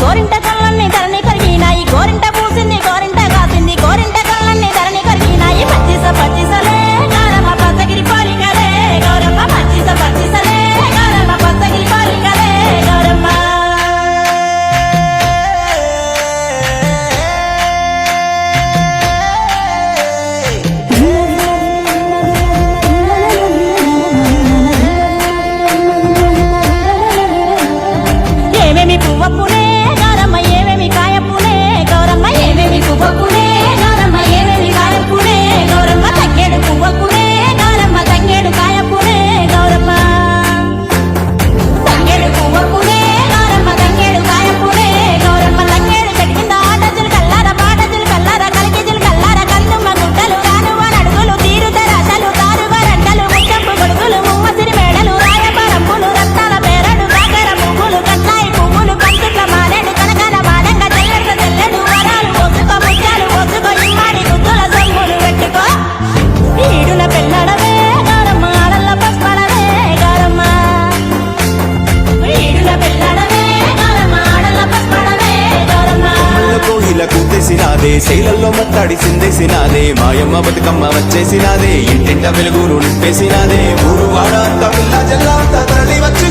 గోరింట కళ్ళన్ని ధరణి కరిగినాయి గోరింట పూసింది గోరింట కాసింది గోరింట కళ్ళన్ని ధరణి కరిగినాయి పచ్చిస పచ్చిసలే గౌరమ్మ పచ్చగిరి పోలికలే గౌరమ్మ పచ్చిస పచ్చిసలే గౌరమ్మ పచ్చగిరి పోలికలే గౌరమ్మ ఏమేమి పువ్వప్పునే గౌరమ్మ ఏమేమి కాయప్పునే గౌరమ్మ ఏమేమి పువ్వప్పునే గౌరమ్మ ఏమేమి కాయప్పునే గౌరమ్మ తంగేడు పువ్వప్పునే గౌరమ్మ తంగేడు కాయప్పునే గౌరమ్మ తంగేడు పువ్వప్పునే గౌరమ్మ తంగేడు కాయప్పునే గౌరమ్మ తంగేడు చెట్టు కింద ఆటజులు కల్లార పాటజులు కల్లార కలికిజులు కల్లార కన్నుమ్మ గుట్టలు కానువ నడుగులు తీరుతరాశలు తారువరంటలు ముచ్చంపు గొడుగులు ముమ్మసిరి మేడలు రాయపరంపులు రత్నాల పేరడు కాకర పువ్వులు కట్టాయి పువ్వులు పంచుట్ల మారేడు కనకన మాడంగ తెల్లెట్ల తెల్లెడు వరాలు పోసుకో ముత్యాలు పోసుకో ఇమ్మాడి గుద్దుల సొమ్ములు పెట్టుకో ఈడుల పెళ్ళడవే గౌరమ్మ ఆడల్ల పసుపడవే గౌరమ్మ ఈడుల పెళ్ళడవే గౌరమ్మ ఆడల్ల పసుపడవే గౌరమ్మ కోయిలకు తెసినాదే శైలల్లో మత్తాడి సిందేసినాదే మాయమ్మ బతుకమ్మ వచ్చేసినాదే ఇంటింట వెలుగులు నింపేసినాదే ఊరు వాడ అంత పిల్ల జల్లా అంత తరలి వచ్చి